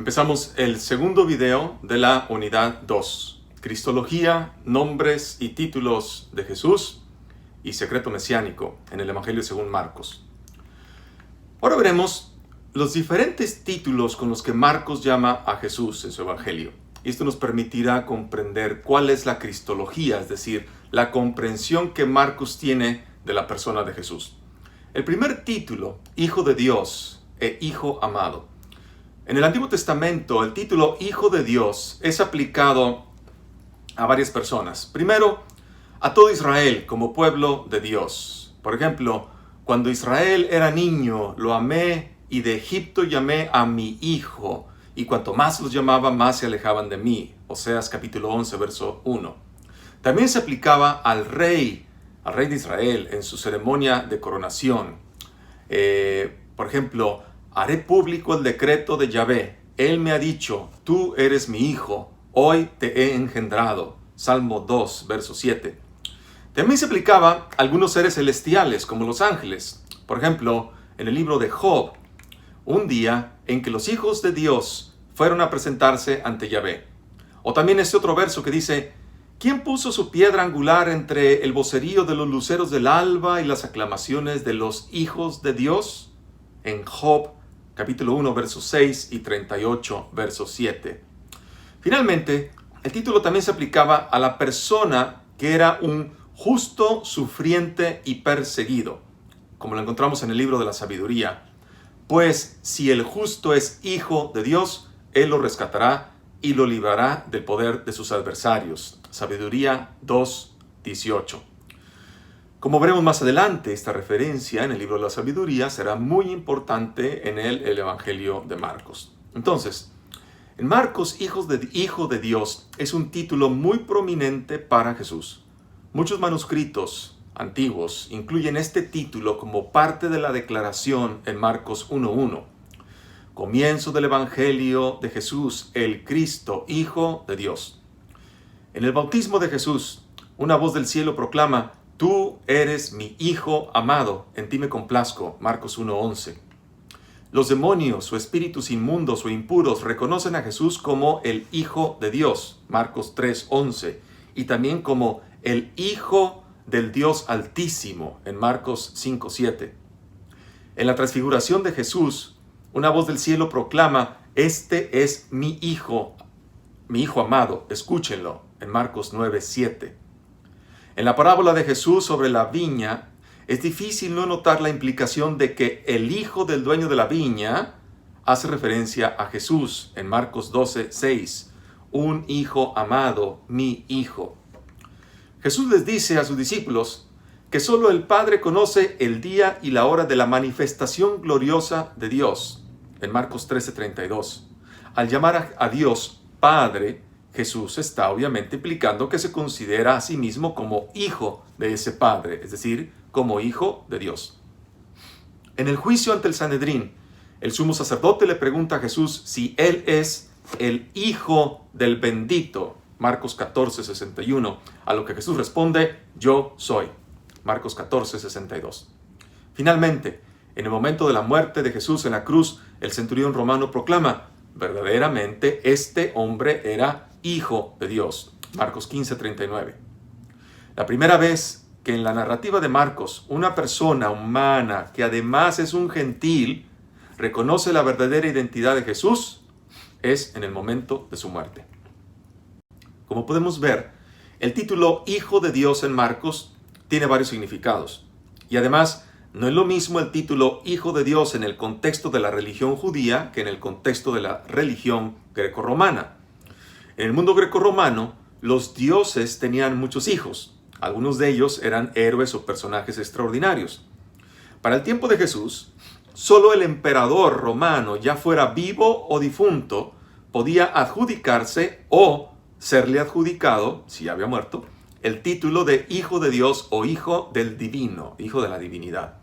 Empezamos el segundo video de la unidad 2. Cristología, nombres y títulos de Jesús y secreto mesiánico en el Evangelio según Marcos. Ahora veremos los diferentes títulos con los que Marcos llama a Jesús en su Evangelio. Y esto nos permitirá comprender cuál es la cristología, es decir, la comprensión que Marcos tiene de la persona de Jesús. El primer título, Hijo de Dios e Hijo amado. En el Antiguo Testamento, el título Hijo de Dios es aplicado a varias personas. Primero, a todo Israel como pueblo de Dios. Por ejemplo, cuando Israel era niño, lo amé y de Egipto llamé a mi hijo. Y cuanto más los llamaba, más se alejaban de mí. Oseas capítulo 11, verso 1. También se aplicaba al rey de Israel en su ceremonia de coronación. Por ejemplo, haré público el decreto de Yahvé. Él me ha dicho, tú eres mi hijo, hoy te he engendrado. Salmo 2, verso 7. También se aplicaba a algunos seres celestiales, como los ángeles. Por ejemplo, en el libro de Job, un día en que los hijos de Dios fueron a presentarse ante Yahvé. O también este otro verso que dice, ¿quién puso su piedra angular entre el vocerío de los luceros del alba y las aclamaciones de los hijos de Dios? En Job capítulo 1, versos 6 y 38, verso 7. Finalmente, el título también se aplicaba a la persona que era un justo, sufriente y perseguido, como lo encontramos en el libro de la sabiduría. Pues si el justo es hijo de Dios, Él lo rescatará y lo librará del poder de sus adversarios. Sabiduría 2, 18. Como veremos más adelante, esta referencia en el libro de la sabiduría será muy importante en el Evangelio de Marcos. Entonces, en Marcos, Hijo de Dios es un título muy prominente para Jesús. Muchos manuscritos antiguos incluyen este título como parte de la declaración en Marcos 1:1. Comienzo del Evangelio de Jesús, el Cristo, Hijo de Dios. En el bautismo de Jesús, una voz del cielo proclama, tú eres mi Hijo amado, en ti me complazco. Marcos 1:11. Los demonios o espíritus inmundos o impuros reconocen a Jesús como el Hijo de Dios. Marcos 3:11. Y también como el Hijo del Dios Altísimo. En Marcos 5:7. En la transfiguración de Jesús, una voz del cielo proclama, este es mi Hijo amado, escúchenlo. En Marcos 9:7. En la parábola de Jesús sobre la viña, es difícil no notar la implicación de que el hijo del dueño de la viña hace referencia a Jesús en Marcos 12:6. Un hijo amado, mi hijo. Jesús les dice a sus discípulos que solo el Padre conoce el día y la hora de la manifestación gloriosa de Dios en Marcos 13:32. Al llamar a Dios Padre, Jesús está obviamente implicando que se considera a sí mismo como hijo de ese Padre, es decir, como hijo de Dios. En el juicio ante el Sanedrín, el sumo sacerdote le pregunta a Jesús si él es el hijo del bendito, Marcos 14:61, a lo que Jesús responde, yo soy, Marcos 14:62. Finalmente, en el momento de la muerte de Jesús en la cruz, el centurión romano proclama, verdaderamente este hombre era Hijo de Dios. Marcos 15:39. La primera vez que en la narrativa de Marcos una persona humana que además es un gentil reconoce la verdadera identidad de Jesús es en el momento de su muerte. Como podemos ver, el título Hijo de Dios en Marcos tiene varios significados. Y además, no es lo mismo el título Hijo de Dios en el contexto de la religión judía que en el contexto de la religión grecorromana. En el mundo grecorromano, los dioses tenían muchos hijos. Algunos de ellos eran héroes o personajes extraordinarios. Para el tiempo de Jesús, solo el emperador romano, ya fuera vivo o difunto, podía adjudicarse o serle adjudicado, si ya había muerto, el título de Hijo de Dios o Hijo del Divino, Hijo de la Divinidad.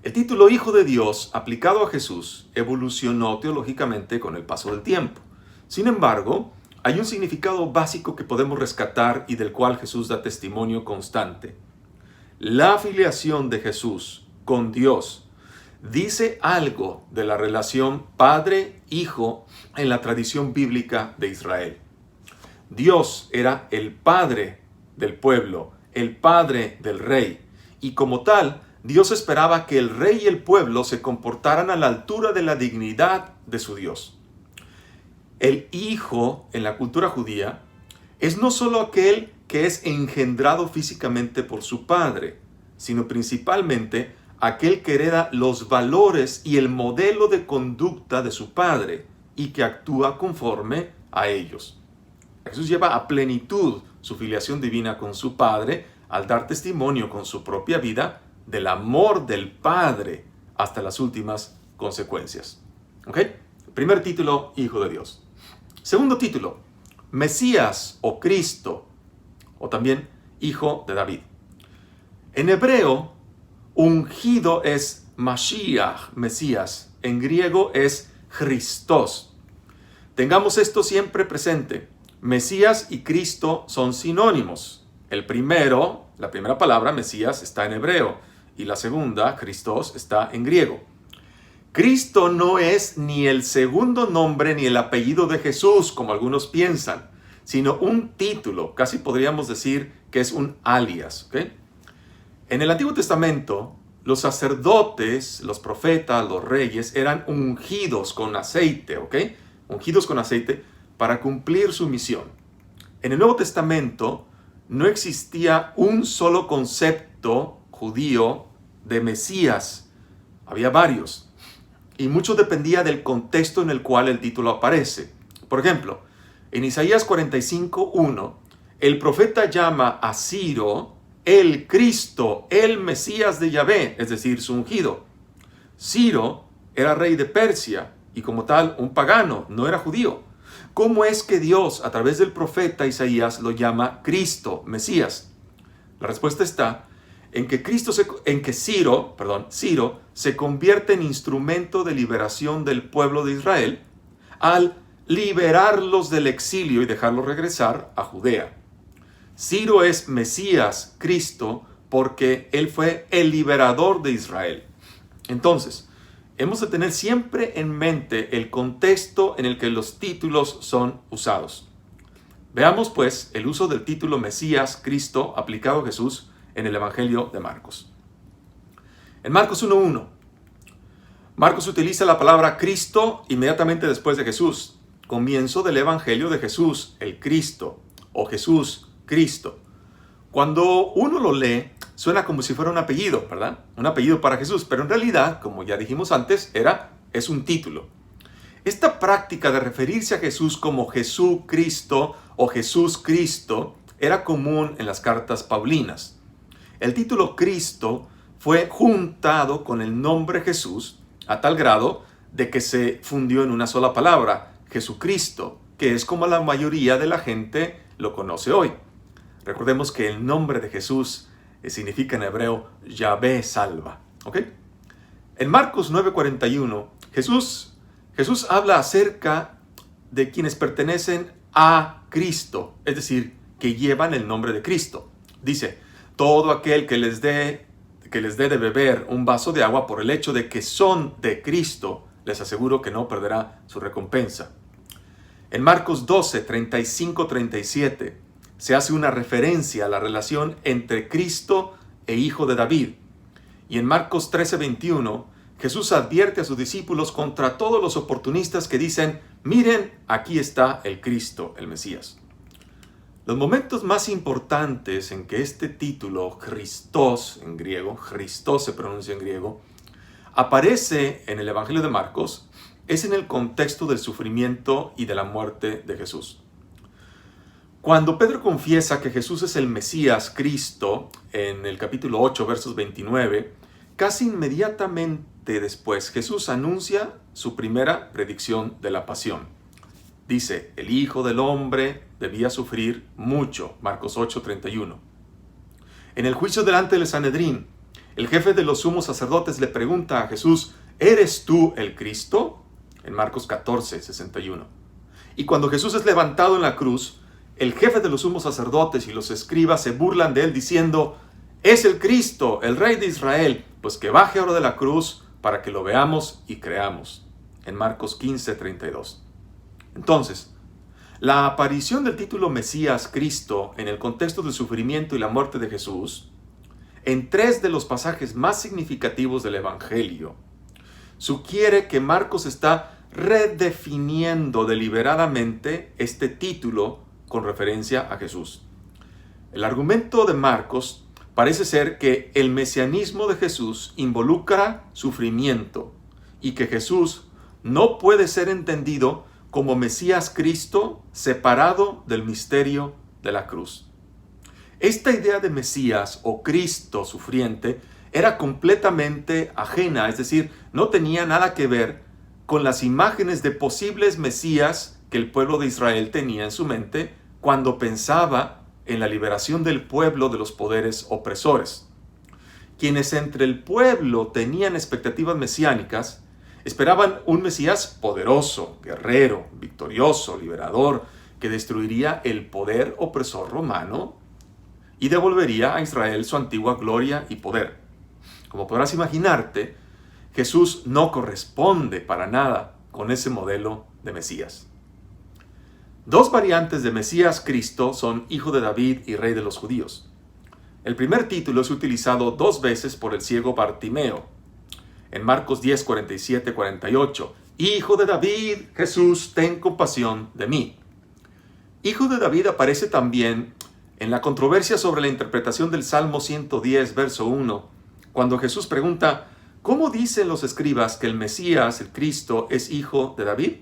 El título Hijo de Dios aplicado a Jesús evolucionó teológicamente con el paso del tiempo. Sin embargo, hay un significado básico que podemos rescatar y del cual Jesús da testimonio constante. La afiliación de Jesús con Dios dice algo de la relación padre-hijo en la tradición bíblica de Israel. Dios era el padre del pueblo, el padre del rey, y como tal, Dios esperaba que el rey y el pueblo se comportaran a la altura de la dignidad de su Dios. El hijo en la cultura judía es no solo aquel que es engendrado físicamente por su padre, sino principalmente aquel que hereda los valores y el modelo de conducta de su padre y que actúa conforme a ellos. Jesús lleva a plenitud su filiación divina con su Padre al dar testimonio con su propia vida del amor del Padre hasta las últimas consecuencias. ¿Ok? Primer título, Hijo de Dios. Segundo título, Mesías o Cristo, o también Hijo de David. En hebreo, ungido es Mashiach, Mesías. En griego es Christos. Tengamos esto siempre presente. Mesías y Cristo son sinónimos. La primera palabra, Mesías, está en hebreo y la segunda, Christos, está en griego. Cristo no es ni el segundo nombre ni el apellido de Jesús, como algunos piensan, sino un título, casi podríamos decir que es un alias. ¿Okay? En el Antiguo Testamento, los sacerdotes, los profetas, los reyes, eran ungidos con aceite, ¿ok? Ungidos con aceite para cumplir su misión. En el Nuevo Testamento no existía un solo concepto judío de Mesías. Había varios. Y mucho dependía del contexto en el cual el título aparece. Por ejemplo, en Isaías 45:1, el profeta llama a Ciro el Cristo, el Mesías de Yahvé, es decir, su ungido. Ciro era rey de Persia y como tal un pagano, no era judío. ¿Cómo es que Dios, a través del profeta Isaías, lo llama Cristo, Mesías? La respuesta está en que Ciro se convierte en instrumento de liberación del pueblo de Israel al liberarlos del exilio y dejarlos regresar a Judea. Ciro es Mesías, Cristo, porque él fue el liberador de Israel. Entonces, hemos de tener siempre en mente el contexto en el que los títulos son usados. Veamos pues el uso del título Mesías, Cristo, aplicado a Jesús en el Evangelio de Marcos. En Marcos 1:1, Marcos utiliza la palabra Cristo inmediatamente después de Jesús, comienzo del Evangelio de Jesús, el Cristo, o Jesús, Cristo. Cuando uno lo lee, suena como si fuera un apellido, ¿verdad? Un apellido para Jesús, pero en realidad, como ya dijimos antes, es un título. Esta práctica de referirse a Jesús como Jesucristo o Jesús Cristo era común en las cartas paulinas. El título Cristo fue juntado con el nombre Jesús a tal grado de que se fundió en una sola palabra, Jesucristo, que es como la mayoría de la gente lo conoce hoy. Recordemos que el nombre de Jesús significa en hebreo Yahvé salva. ¿Ok? En Marcos 9:41, Jesús habla acerca de quienes pertenecen a Cristo, es decir, que llevan el nombre de Cristo. Dice, todo aquel que les dé de beber un vaso de agua por el hecho de que son de Cristo, les aseguro que no perderá su recompensa. En Marcos 12:35-37, se hace una referencia a la relación entre Cristo e Hijo de David. Y en Marcos 13:21, Jesús advierte a sus discípulos contra todos los oportunistas que dicen, miren, aquí está el Cristo, el Mesías. Los momentos más importantes en que este título, Christos en griego, Christos se pronuncia en griego, aparece en el Evangelio de Marcos, es en el contexto del sufrimiento y de la muerte de Jesús. Cuando Pedro confiesa que Jesús es el Mesías, Cristo, en el capítulo 8, versos 29, casi inmediatamente después Jesús anuncia su primera predicción de la pasión. Dice, el Hijo del Hombre debía sufrir mucho, Marcos 8:31. En el juicio delante del Sanedrín, el jefe de los sumos sacerdotes le pregunta a Jesús, ¿eres tú el Cristo? En Marcos 14:61. Y cuando Jesús es levantado en la cruz, el jefe de los sumos sacerdotes y los escribas se burlan de él diciendo, es el Cristo, el Rey de Israel, pues que baje ahora de la cruz para que lo veamos y creamos. En Marcos 15:32. Entonces, la aparición del título Mesías Cristo en el contexto del sufrimiento y la muerte de Jesús, en 3 de los pasajes más significativos del Evangelio, sugiere que Marcos está redefiniendo deliberadamente este título con referencia a Jesús. El argumento de Marcos parece ser que el mesianismo de Jesús involucra sufrimiento y que Jesús no puede ser entendido como Mesías Cristo separado del misterio de la cruz. Esta idea de Mesías o Cristo sufriente era completamente ajena, es decir, no tenía nada que ver con las imágenes de posibles Mesías que el pueblo de Israel tenía en su mente cuando pensaba en la liberación del pueblo de los poderes opresores. Quienes entre el pueblo tenían expectativas mesiánicas esperaban un Mesías poderoso, guerrero, victorioso, liberador, que destruiría el poder opresor romano y devolvería a Israel su antigua gloria y poder. Como podrás imaginarte, Jesús no corresponde para nada con ese modelo de Mesías. 2 variantes de Mesías Cristo son Hijo de David y Rey de los Judíos. El primer título es utilizado 2 veces por el ciego Bartimeo. En Marcos 10, 47, 48. Hijo de David, Jesús, ten compasión de mí. Hijo de David aparece también en la controversia sobre la interpretación del Salmo 110, verso 1, cuando Jesús pregunta, ¿cómo dicen los escribas que el Mesías, el Cristo, es hijo de David?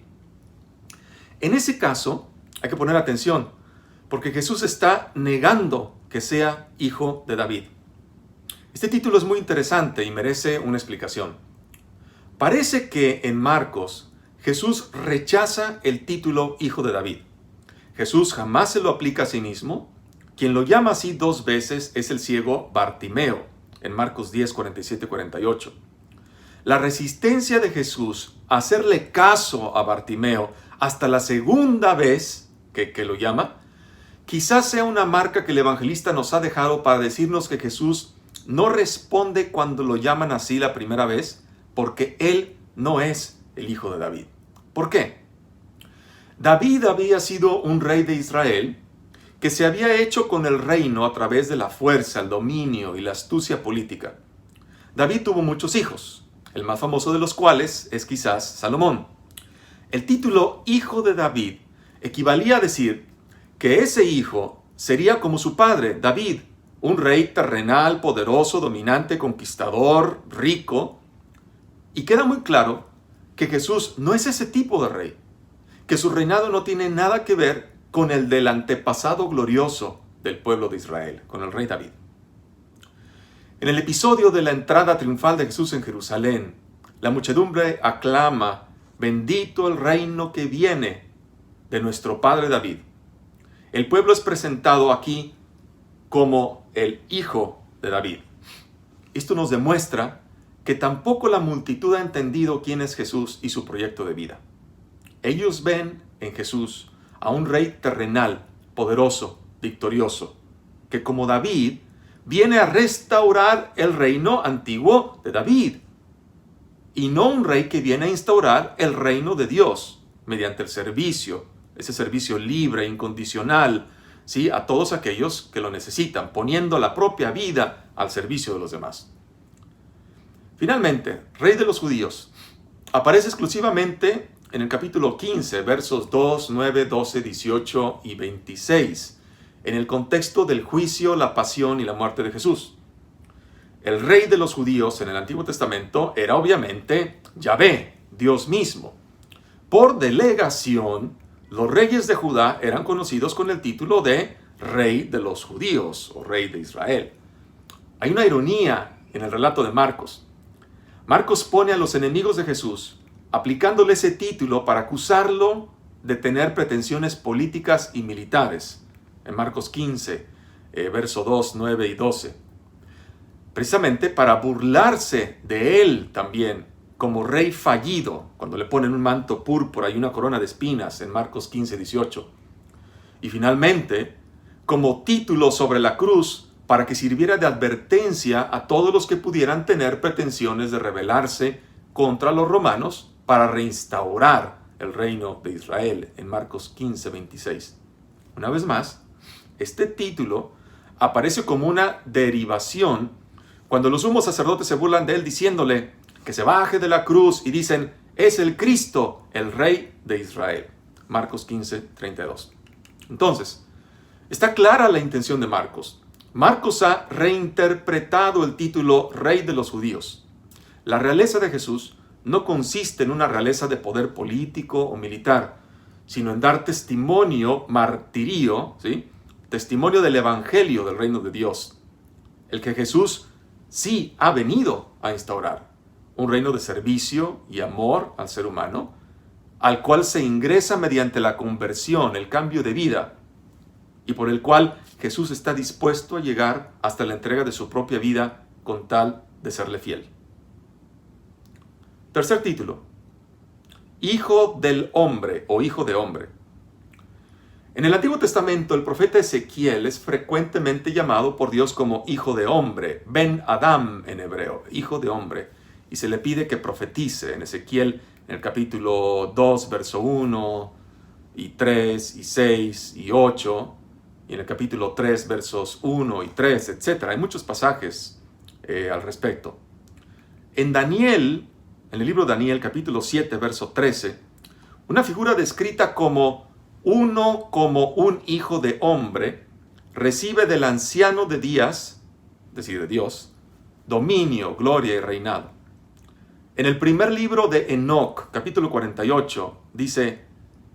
En ese caso, hay que poner atención, porque Jesús está negando que sea hijo de David. Este título es muy interesante y merece una explicación. Parece que en Marcos, Jesús rechaza el título hijo de David. Jesús jamás se lo aplica a sí mismo. Quien lo llama así 2 veces es el ciego Bartimeo, en Marcos 10, 47, 48. La resistencia de Jesús a hacerle caso a Bartimeo hasta la segunda vez que lo llama, quizás sea una marca que el evangelista nos ha dejado para decirnos que Jesús no responde cuando lo llaman así la primera vez, porque él no es el hijo de David. ¿Por qué? David había sido un rey de Israel que se había hecho con el reino a través de la fuerza, el dominio y la astucia política. David tuvo muchos hijos, el más famoso de los cuales es quizás Salomón. El título Hijo de David equivalía a decir que ese hijo sería como su padre, David, un rey terrenal, poderoso, dominante, conquistador, rico. Y queda muy claro que Jesús no es ese tipo de rey, que su reinado no tiene nada que ver con el del antepasado glorioso del pueblo de Israel, con el rey David. En el episodio de la entrada triunfal de Jesús en Jerusalén, la muchedumbre aclama, bendito el reino que viene de nuestro padre David. El pueblo es presentado aquí como el hijo de David. Esto nos demuestra que tampoco la multitud ha entendido quién es Jesús y su proyecto de vida. Ellos ven en Jesús a un rey terrenal, poderoso, victorioso, que como David viene a restaurar el reino antiguo de David, y no un rey que viene a instaurar el reino de Dios mediante el servicio, ese servicio libre, incondicional, ¿sí?, a todos aquellos que lo necesitan, poniendo la propia vida al servicio de los demás. Finalmente, Rey de los Judíos aparece exclusivamente en el capítulo 15, versos 2, 9, 12, 18 y 26, en el contexto del juicio, la pasión y la muerte de Jesús. El Rey de los Judíos en el Antiguo Testamento era obviamente Yahvé, Dios mismo. Por delegación, los reyes de Judá eran conocidos con el título de Rey de los Judíos o Rey de Israel. Hay una ironía en el relato de Marcos. Marcos pone a los enemigos de Jesús aplicándole ese título para acusarlo de tener pretensiones políticas y militares. En Marcos 15, verso 2, 9 y 12. Precisamente para burlarse de él también, como rey fallido, cuando le ponen un manto púrpura y una corona de espinas en Marcos 15, 18. Y finalmente, como título sobre la cruz, para que sirviera de advertencia a todos los que pudieran tener pretensiones de rebelarse contra los romanos para reinstaurar el reino de Israel en Marcos 15, 26. Una vez más, este título aparece como una derivación cuando los sumos sacerdotes se burlan de él diciéndole que se baje de la cruz y dicen, es el Cristo, el Rey de Israel. Marcos 15, 32. Entonces, está clara la intención de Marcos. Marcos ha reinterpretado el título Rey de los Judíos. La realeza de Jesús no consiste en una realeza de poder político o militar, sino en dar testimonio, martirio, ¿sí? Testimonio del Evangelio del reino de Dios, el que Jesús sí ha venido a instaurar, un reino de servicio y amor al ser humano, al cual se ingresa mediante la conversión, el cambio de vida, y por el cual Jesús está dispuesto a llegar hasta la entrega de su propia vida con tal de serle fiel. Tercer título, Hijo del Hombre o Hijo de Hombre. En el Antiguo Testamento, el profeta Ezequiel es frecuentemente llamado por Dios como Hijo de Hombre, Ben Adam en hebreo, Hijo de Hombre, y se le pide que profetice en Ezequiel en el capítulo 2, verso 1, y 3, y 6, y 8, y en el capítulo 3, versos 1 y 3, etc. Hay muchos pasajes al respecto. En Daniel, en el libro de Daniel, capítulo 7, verso 13, una figura descrita como un hijo de hombre, recibe del anciano de días, es decir, de Dios, dominio, gloria y reinado. En el primer libro de Enoc, capítulo 48, dice,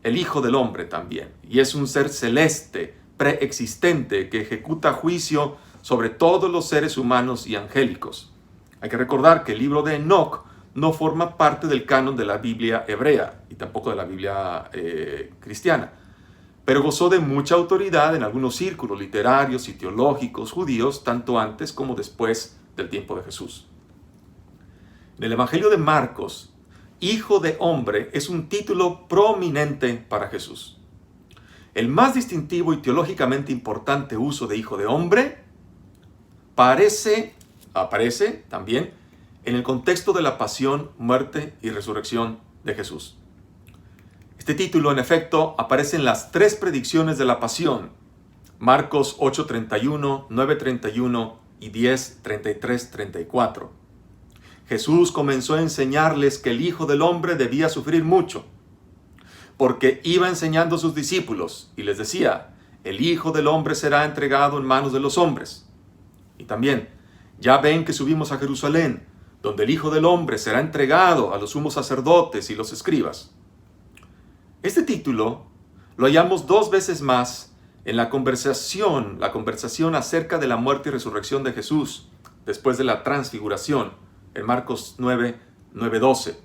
el Hijo del Hombre también, y es un ser celeste, preexistente, que ejecuta juicio sobre todos los seres humanos y angélicos. Hay que recordar que el libro de Enoc no forma parte del canon de la Biblia hebrea, y tampoco de la Biblia cristiana, pero gozó de mucha autoridad en algunos círculos literarios y teológicos judíos, tanto antes como después del tiempo de Jesús. En el Evangelio de Marcos, Hijo de Hombre es un título prominente para Jesús. El más distintivo y teológicamente importante uso de Hijo de Hombre aparece también en el contexto de la pasión, muerte y resurrección de Jesús. Este título, en efecto, aparece en las tres predicciones de la pasión, Marcos 8:31, 9:31 y 10:33-34. Jesús comenzó a enseñarles que el Hijo del Hombre debía sufrir mucho, porque iba enseñando a sus discípulos y les decía, el Hijo del Hombre será entregado en manos de los hombres. Y también, ya ven que subimos a Jerusalén, donde el Hijo del Hombre será entregado a los sumos sacerdotes y los escribas. Este título lo hallamos dos veces más en la conversación acerca de la muerte y resurrección de Jesús después de la transfiguración, en Marcos 9:12.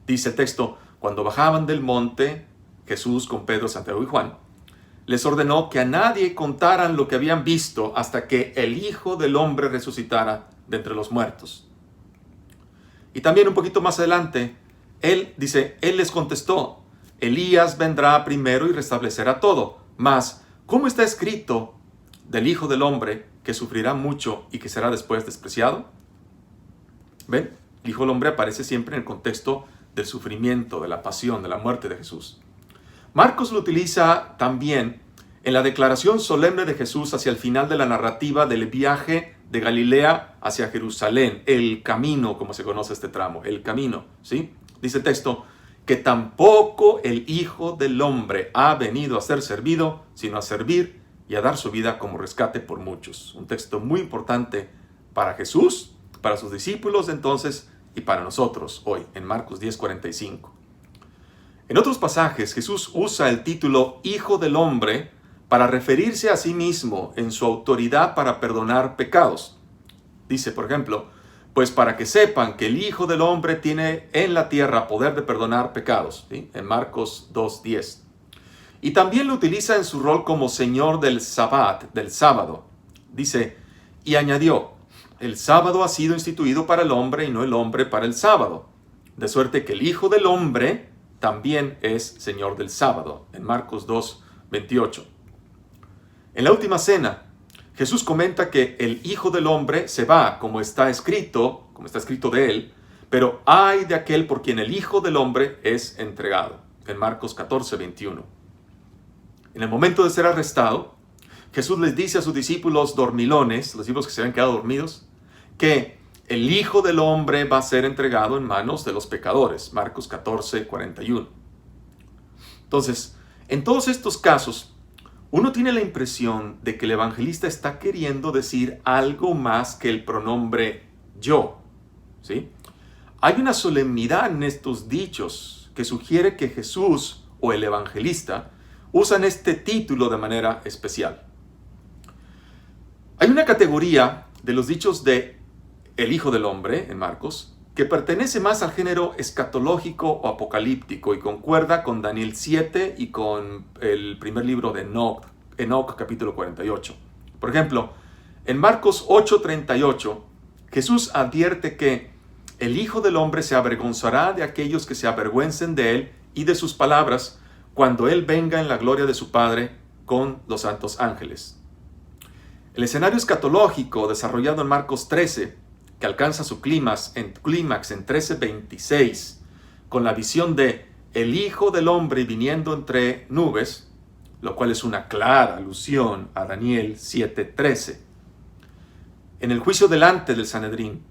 Dice el texto, cuando bajaban del monte, Jesús con Pedro, Santiago y Juan, les ordenó que a nadie contaran lo que habían visto hasta que el Hijo del Hombre resucitara de entre los muertos. Y también un poquito más adelante, él les contestó, Elías vendrá primero y restablecerá todo. Mas, ¿cómo está escrito del Hijo del Hombre que sufrirá mucho y que será después despreciado? ¿Ven? El Hijo del Hombre aparece siempre en el contexto del sufrimiento, de la pasión, de la muerte de Jesús. Marcos lo utiliza también en la declaración solemne de Jesús hacia el final de la narrativa del viaje de Galilea hacia Jerusalén, el camino, como se conoce este tramo, el camino, ¿sí? Dice el texto, que tampoco el Hijo del Hombre ha venido a ser servido, sino a servir y a dar su vida como rescate por muchos. Un texto muy importante para Jesús, para sus discípulos entonces y para nosotros hoy, en Marcos 10:45. En otros pasajes, Jesús usa el título Hijo del Hombre para referirse a sí mismo en su autoridad para perdonar pecados. Dice, por ejemplo, pues para que sepan que el Hijo del Hombre tiene en la tierra poder de perdonar pecados, ¿sí? En Marcos 2:10. Y también lo utiliza en su rol como Señor del Sabbat, del sábado. Dice, y añadió, el sábado ha sido instituido para el hombre y no el hombre para el sábado. De suerte que el Hijo del Hombre también es Señor del sábado, en Marcos 2:28. En la última cena, Jesús comenta que el Hijo del Hombre se va, como está escrito de él, Pero ay de aquel por quien el Hijo del Hombre es entregado. En Marcos 14, 21. En el momento de ser arrestado, Jesús les dice a sus discípulos dormilones, los discípulos que se habían quedado dormidos, que el Hijo del Hombre va a ser entregado en manos de los pecadores. Marcos 14, 41. Entonces, en todos estos casos, uno tiene la impresión de que el evangelista está queriendo decir algo más que el pronombre yo. ¿Sí? Hay una solemnidad en estos dichos que sugiere que Jesús o el evangelista usan este título de manera especial. Hay una categoría de los dichos de el Hijo del Hombre, en Marcos, que pertenece más al género escatológico o apocalíptico y concuerda con Daniel 7 y con el primer libro de Enoc capítulo 48. Por ejemplo, en Marcos 8:38, Jesús advierte que el Hijo del Hombre se avergonzará de aquellos que se avergüencen de él y de sus palabras cuando él venga en la gloria de su Padre con los santos ángeles. El escenario escatológico desarrollado en Marcos 13, que alcanza su clímax en 13:26, con la visión de el Hijo del Hombre viniendo entre nubes, lo cual es una clara alusión a Daniel 7:13. En el juicio delante del Sanedrín,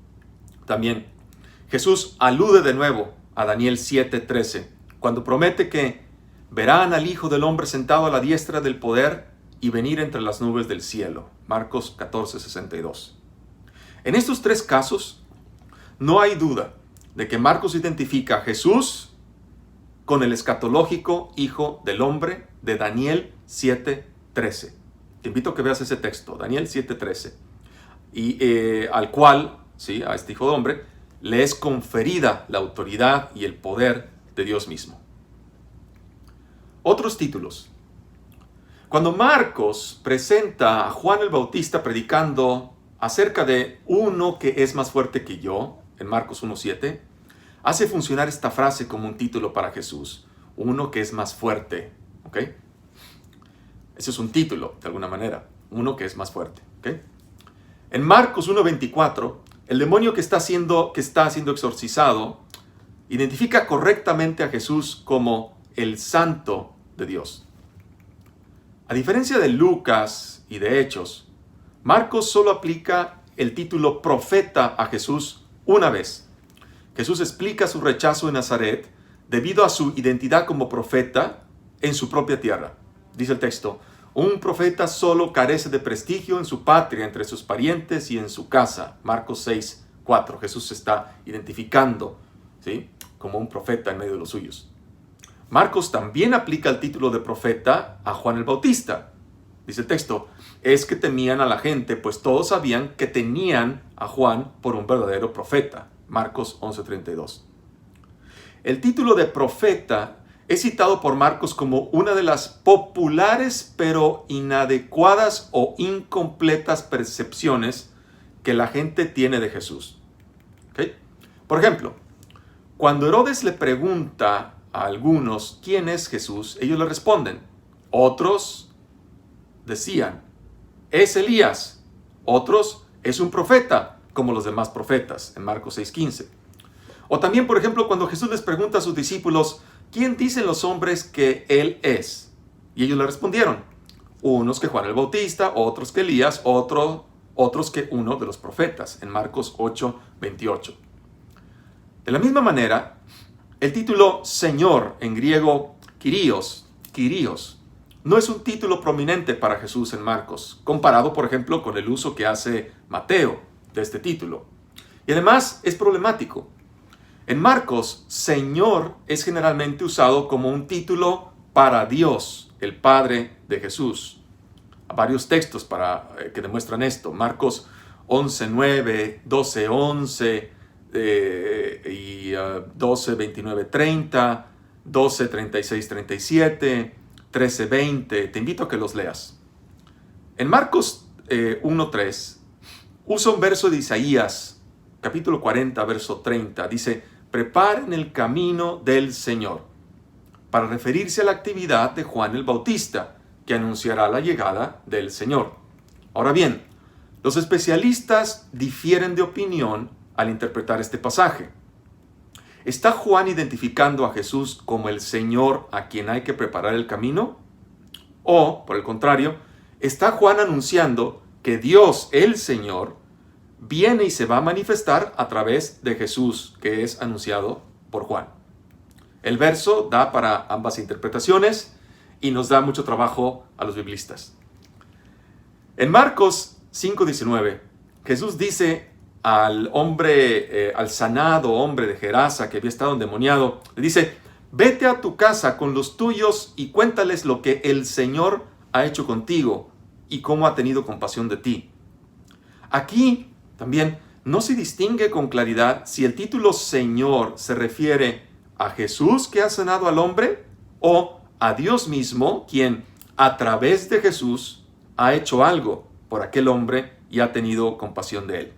también Jesús alude de nuevo a Daniel 7:13, cuando promete que verán al Hijo del Hombre sentado a la diestra del poder y venir entre las nubes del cielo. Marcos 14:62. En estos tres casos, no hay duda de que Marcos identifica a Jesús con el escatológico Hijo del Hombre de Daniel 7:13. Te invito a que veas ese texto, Daniel 7:13, y al cual, ¿sí?, a este Hijo del Hombre, le es conferida la autoridad y el poder de Dios mismo. Otros títulos. Cuando Marcos presenta a Juan el Bautista predicando acerca de uno que es más fuerte que yo, en Marcos 1:7, hace funcionar esta frase como un título para Jesús. Uno que es más fuerte. ¿Ok? Ese es un título, de alguna manera. Uno que es más fuerte. ¿Ok? En Marcos 1:24, el demonio que está siendo exorcizado identifica correctamente a Jesús como el Santo de Dios. A diferencia de Lucas y de Hechos, Marcos solo aplica el título profeta a Jesús una vez. Jesús explica su rechazo en Nazaret debido a su identidad como profeta en su propia tierra. Dice el texto, un profeta solo carece de prestigio en su patria, entre sus parientes y en su casa. Marcos 6:4. Jesús se está identificando, ¿sí?, como un profeta en medio de los suyos. Marcos también aplica el título de profeta a Juan el Bautista. Dice el texto, es que temían a la gente, pues todos sabían que tenían a Juan por un verdadero profeta. Marcos 11:32. El título de profeta es citado por Marcos como una de las populares pero inadecuadas o incompletas percepciones que la gente tiene de Jesús. ¿Okay? Por ejemplo, cuando Herodes le pregunta a algunos quién es Jesús, ellos le responden. Otros decían, es Elías. Otros, es un profeta, como los demás profetas, en Marcos 6:15. O también, por ejemplo, cuando Jesús les pregunta a sus discípulos, ¿quién dicen los hombres que Él es? Y ellos le respondieron, unos que Juan el Bautista, otros que Elías, otros que uno de los profetas, en Marcos 8:28. De la misma manera, el título Señor, en griego Kyrios, no es un título prominente para Jesús en Marcos, comparado, por ejemplo, con el uso que hace Mateo de este título. Y además es problemático. En Marcos, Señor es generalmente usado como un título para Dios, el Padre de Jesús. Hay varios textos que demuestran esto. Marcos 11:9, 12:11 y 12:29-30, 12:36-37, 13:20. Te invito a que los leas. En Marcos 1:3 usa un verso de Isaías, capítulo 40, verso 30. Dice, preparen el camino del Señor, para referirse a la actividad de Juan el Bautista, que anunciará la llegada del Señor. Ahora bien, los especialistas difieren de opinión al interpretar este pasaje. ¿Está Juan identificando a Jesús como el Señor a quien hay que preparar el camino? O, por el contrario, ¿está Juan anunciando que Dios, el Señor, viene y se va a manifestar a través de Jesús, que es anunciado por Juan? El verso da para ambas interpretaciones y nos da mucho trabajo a los biblistas. En Marcos 5:19, Jesús dice al hombre, al sanado hombre de Gerasa que había estado endemoniado, le dice: vete a tu casa con los tuyos y cuéntales lo que el Señor ha hecho contigo y cómo ha tenido compasión de ti. Aquí también no se distingue con claridad si el título Señor se refiere a Jesús que ha sanado al hombre o a Dios mismo, quien a través de Jesús ha hecho algo por aquel hombre y ha tenido compasión de él.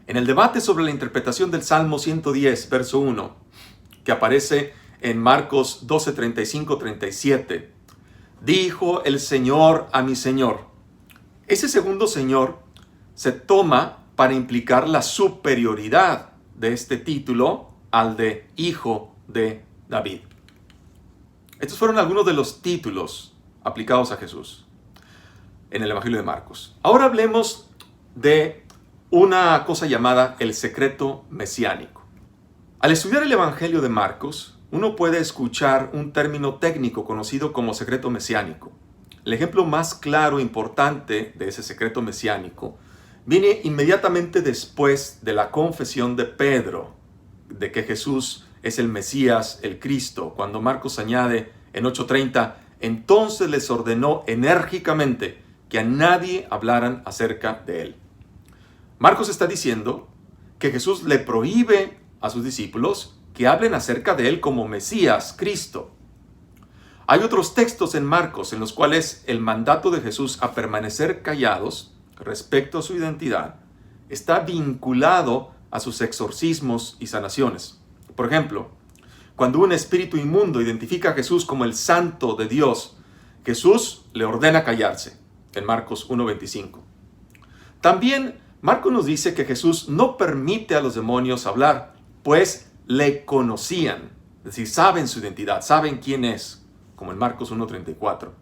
En el debate sobre la interpretación del Salmo 110, verso 1, que aparece en Marcos 12, 35, 37, dijo el Señor a mi Señor. Ese segundo Señor se toma para implicar la superioridad de este título al de Hijo de David. Estos fueron algunos de los títulos aplicados a Jesús en el Evangelio de Marcos. Ahora hablemos de una cosa llamada el secreto mesiánico. Al estudiar el Evangelio de Marcos, uno puede escuchar un término técnico conocido como secreto mesiánico. El ejemplo más claro e importante de ese secreto mesiánico viene inmediatamente después de la confesión de Pedro de que Jesús es el Mesías, el Cristo, cuando Marcos añade en 8:30, entonces les ordenó enérgicamente que a nadie hablaran acerca de él. Marcos está diciendo que Jesús le prohíbe a sus discípulos que hablen acerca de él como Mesías, Cristo. Hay otros textos en Marcos en los cuales el mandato de Jesús a permanecer callados respecto a su identidad está vinculado a sus exorcismos y sanaciones. Por ejemplo, cuando un espíritu inmundo identifica a Jesús como el Santo de Dios, Jesús le ordena callarse, en Marcos 1:25. También Marcos nos dice que Jesús no permite a los demonios hablar, pues le conocían, es decir, saben su identidad, saben quién es, como en Marcos 1:34.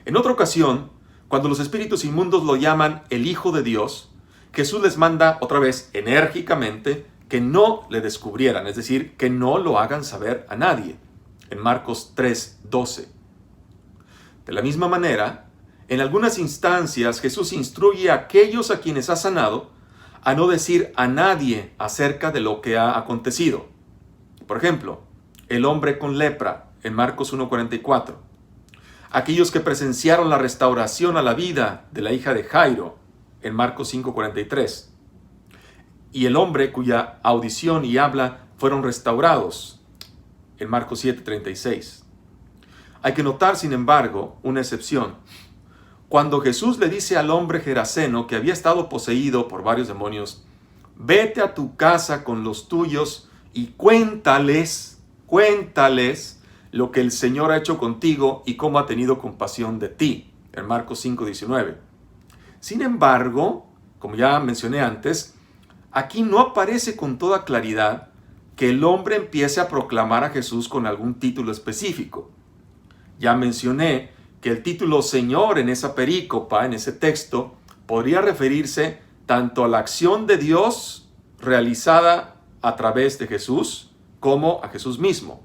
En otra ocasión, cuando los espíritus inmundos lo llaman el Hijo de Dios, Jesús les manda otra vez enérgicamente que no le descubrieran, es decir, que no lo hagan saber a nadie, en Marcos 3:12. De la misma manera, en algunas instancias Jesús instruye a aquellos a quienes ha sanado a no decir a nadie acerca de lo que ha acontecido. Por ejemplo, el hombre con lepra, en Marcos 1:44. Aquellos que presenciaron la restauración a la vida de la hija de Jairo, en Marcos 5:43. Y el hombre cuya audición y habla fueron restaurados, en Marcos 7:36. Hay que notar, sin embargo, una excepción. Cuando Jesús le dice al hombre geraseno que había estado poseído por varios demonios, vete a tu casa con los tuyos y cuéntales lo que el Señor ha hecho contigo y cómo ha tenido compasión de ti, en Marcos 5:19. Sin embargo, como ya mencioné antes, aquí no aparece con toda claridad que el hombre empiece a proclamar a Jesús con algún título específico. Ya mencioné que el título Señor en esa perícopa, en ese texto, podría referirse tanto a la acción de Dios realizada a través de Jesús, como a Jesús mismo.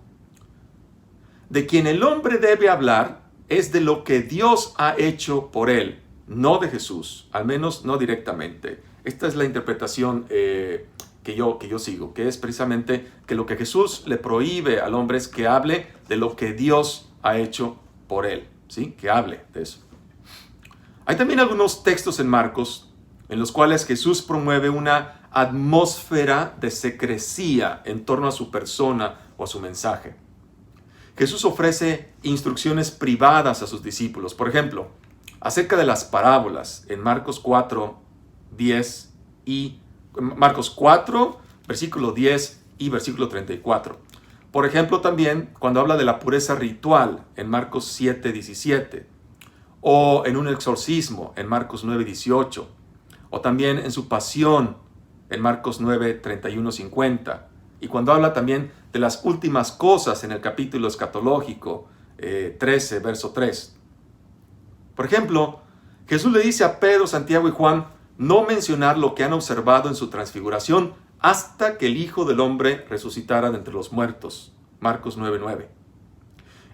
De quien el hombre debe hablar es de lo que Dios ha hecho por él, no de Jesús, al menos no directamente. Esta es la interpretación que yo sigo, que es precisamente que lo que Jesús le prohíbe al hombre es que hable de lo que Dios ha hecho por él, ¿sí? Que hable de eso. Hay también algunos textos en Marcos en los cuales Jesús promueve una atmósfera de secrecía en torno a su persona o a su mensaje. Jesús ofrece instrucciones privadas a sus discípulos, por ejemplo, acerca de las parábolas en Marcos 4, versículo 10 y versículo 34. Por ejemplo, también cuando habla de la pureza ritual en Marcos 7, 17, o en un exorcismo en Marcos 9, 18, o también en su pasión en Marcos 9, 31, 50, y cuando habla también de las últimas cosas en el capítulo escatológico 13, verso 3. Por ejemplo, Jesús le dice a Pedro, Santiago y Juan no mencionar lo que han observado en su transfiguración hasta que el Hijo del Hombre resucitara de entre los muertos. Marcos 9:9.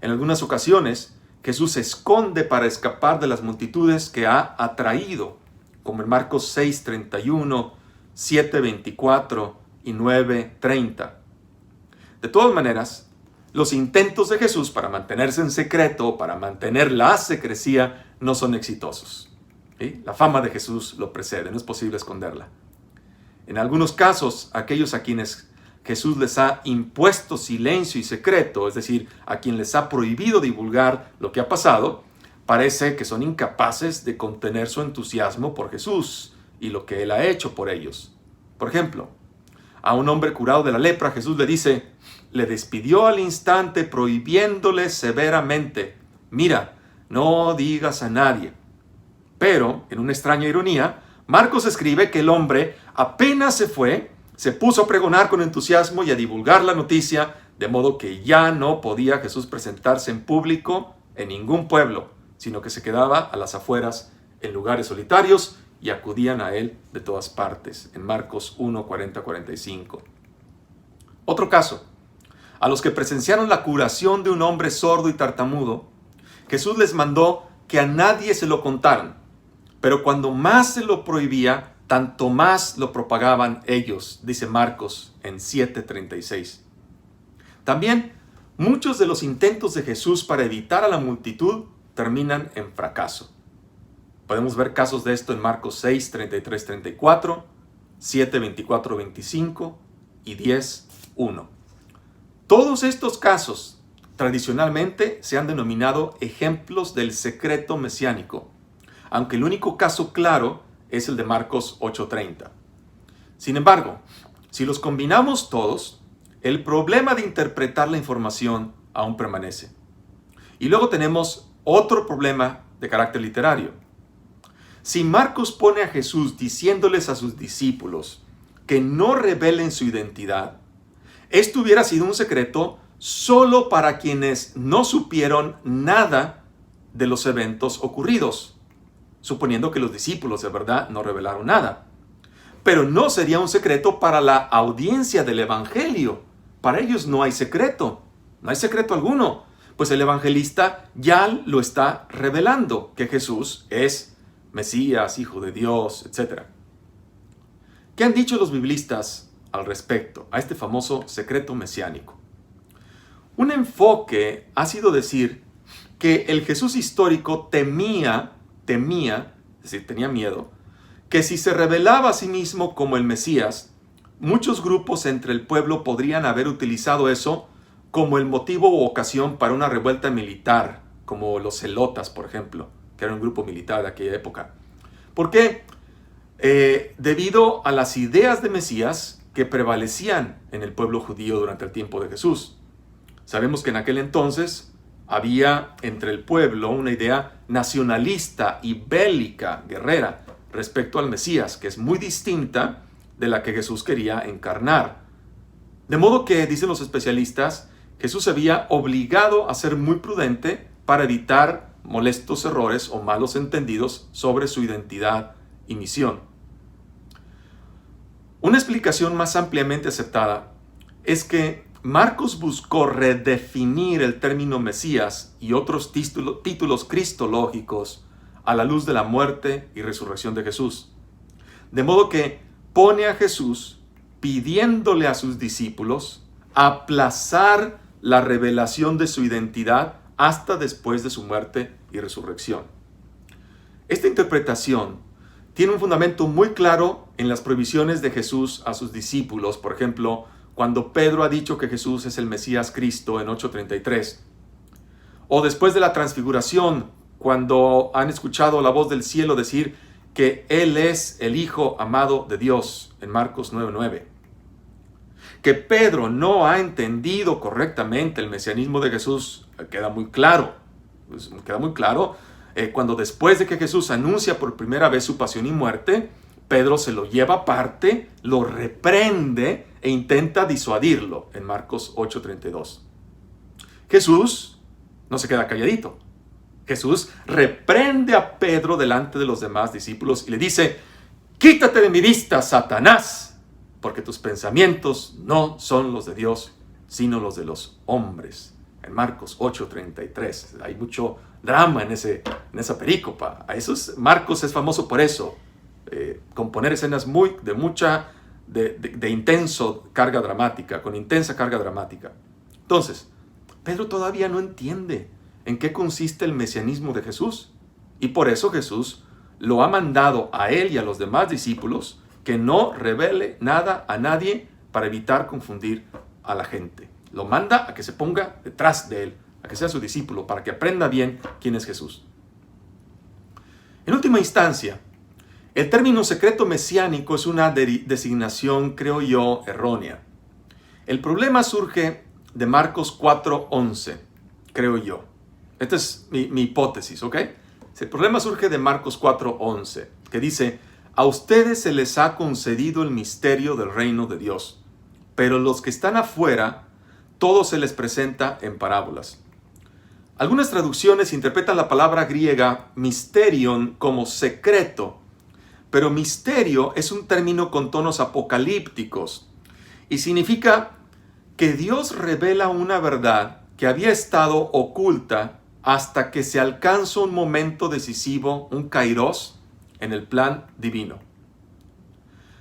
En algunas ocasiones, Jesús se esconde para escapar de las multitudes que ha atraído, como en Marcos 6:31, 7:24 y 9:30. De todas maneras, los intentos de Jesús para mantenerse en secreto, para mantener la secrecía, no son exitosos. ¿Sí? La fama de Jesús lo precede, no es posible esconderla. En algunos casos, aquellos a quienes Jesús les ha impuesto silencio y secreto, es decir, a quien les ha prohibido divulgar lo que ha pasado, parece que son incapaces de contener su entusiasmo por Jesús y lo que Él ha hecho por ellos. Por ejemplo, a un hombre curado de la lepra, Jesús le despidió al instante prohibiéndole severamente: mira, no digas a nadie. Pero, en una extraña ironía, Marcos escribe que el hombre apenas se fue, se puso a pregonar con entusiasmo y a divulgar la noticia, de modo que ya no podía Jesús presentarse en público en ningún pueblo, sino que se quedaba a las afueras en lugares solitarios y acudían a él de todas partes, en Marcos 1, 40-45. Otro caso, a los que presenciaron la curación de un hombre sordo y tartamudo, Jesús les mandó que a nadie se lo contaran, pero cuando más se lo prohibía, tanto más lo propagaban ellos, dice Marcos en 7:36. También, muchos de los intentos de Jesús para evitar a la multitud terminan en fracaso. Podemos ver casos de esto en Marcos 6:33-34, 7:24-25 y 10:1. Todos estos casos tradicionalmente se han denominado ejemplos del secreto mesiánico, aunque el único caso claro es el de Marcos 8:30. Sin embargo, si los combinamos todos, el problema de interpretar la información aún permanece. Y luego tenemos otro problema de carácter literario. Si Marcos pone a Jesús diciéndoles a sus discípulos que no revelen su identidad, esto hubiera sido un secreto solo para quienes no supieron nada de los eventos ocurridos, suponiendo que los discípulos de verdad no revelaron nada. Pero no sería un secreto para la audiencia del Evangelio. Para ellos no hay secreto alguno, pues el evangelista ya lo está revelando, que Jesús es Mesías, Hijo de Dios, etc. ¿Qué han dicho los biblistas al respecto a este famoso secreto mesiánico? Un enfoque ha sido decir que el Jesús histórico temía, es decir, tenía miedo, que si se revelaba a sí mismo como el Mesías, muchos grupos entre el pueblo podrían haber utilizado eso como el motivo u ocasión para una revuelta militar, como los celotas, por ejemplo, que era un grupo militar de aquella época. ¿Por qué? Debido a las ideas de Mesías que prevalecían en el pueblo judío durante el tiempo de Jesús. Sabemos que en aquel entonces había entre el pueblo una idea nacionalista y bélica, guerrera, respecto al Mesías, que es muy distinta de la que Jesús quería encarnar. De modo que, dicen los especialistas, Jesús se había obligado a ser muy prudente para evitar molestos errores o malos entendidos sobre su identidad y misión. Una explicación más ampliamente aceptada es que Marcos buscó redefinir el término Mesías y otros títulos cristológicos a la luz de la muerte y resurrección de Jesús. De modo que pone a Jesús pidiéndole a sus discípulos aplazar la revelación de su identidad hasta después de su muerte y resurrección. Esta interpretación tiene un fundamento muy claro en las prohibiciones de Jesús a sus discípulos. Por ejemplo, cuando Pedro ha dicho que Jesús es el Mesías Cristo en 8:33. O después de la transfiguración, cuando han escuchado la voz del cielo decir que Él es el Hijo amado de Dios en Marcos 9:9. Que Pedro no ha entendido correctamente el mesianismo de Jesús queda muy claro. Cuando después de que Jesús anuncia por primera vez su pasión y muerte, Pedro se lo lleva aparte, lo reprende e intenta disuadirlo en Marcos 8:32. Jesús no se queda calladito. Jesús reprende a Pedro delante de los demás discípulos y le dice: quítate de mi vista, Satanás, porque tus pensamientos no son los de Dios, sino los de los hombres. En Marcos 8:33. Hay mucho drama en esa perícopa. Marcos es famoso por eso. Componer escenas de intenso carga dramática, con intensa carga dramática. Entonces, Pedro todavía no entiende en qué consiste el mesianismo de Jesús. Y por eso Jesús lo ha mandado a él y a los demás discípulos que no revele nada a nadie para evitar confundir a la gente. Lo manda a que se ponga detrás de él, a que sea su discípulo, para que aprenda bien quién es Jesús. En última instancia, el término secreto mesiánico es una designación, creo yo, errónea. El problema surge de Marcos 4:11, creo yo. Esta es mi hipótesis, ¿ok? El problema surge de Marcos 4:11, que dice: a ustedes se les ha concedido el misterio del reino de Dios, pero los que están afuera, todo se les presenta en parábolas. Algunas traducciones interpretan la palabra griega mysterion como secreto, pero misterio es un término con tonos apocalípticos y significa que Dios revela una verdad que había estado oculta hasta que se alcanza un momento decisivo, un kairos, en el plan divino.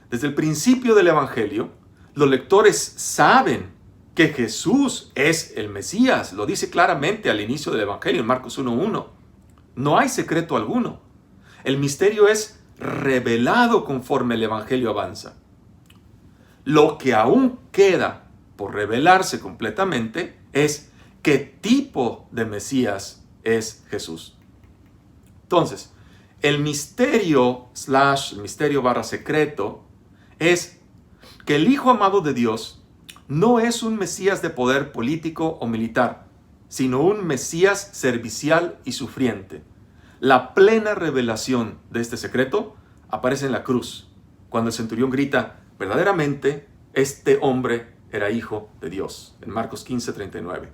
Desde el principio del Evangelio, los lectores saben que Jesús es el Mesías. Lo dice claramente al inicio del Evangelio, en Marcos 1:1. No hay secreto alguno. El misterio es revelado conforme el Evangelio avanza. Lo que aún queda por revelarse completamente es qué tipo de Mesías es Jesús. Entonces, el misterio /secreto es que el Hijo amado de Dios no es un Mesías de poder político o militar, sino un Mesías servicial y sufriente. La plena revelación de este secreto aparece en la cruz, cuando el centurión grita: verdaderamente, este hombre era hijo de Dios, en Marcos 15:39.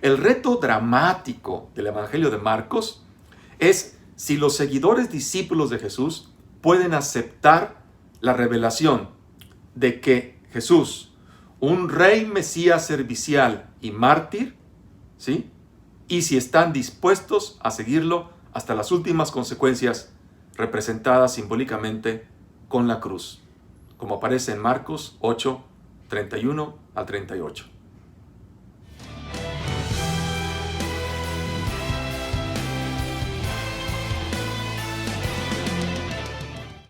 El reto dramático del Evangelio de Marcos es si los seguidores discípulos de Jesús pueden aceptar la revelación de que Jesús, un rey mesías servicial y mártir, ¿sí?, y si están dispuestos a seguirlo hasta las últimas consecuencias, representadas simbólicamente con la cruz, como aparece en Marcos 8:31 al 38.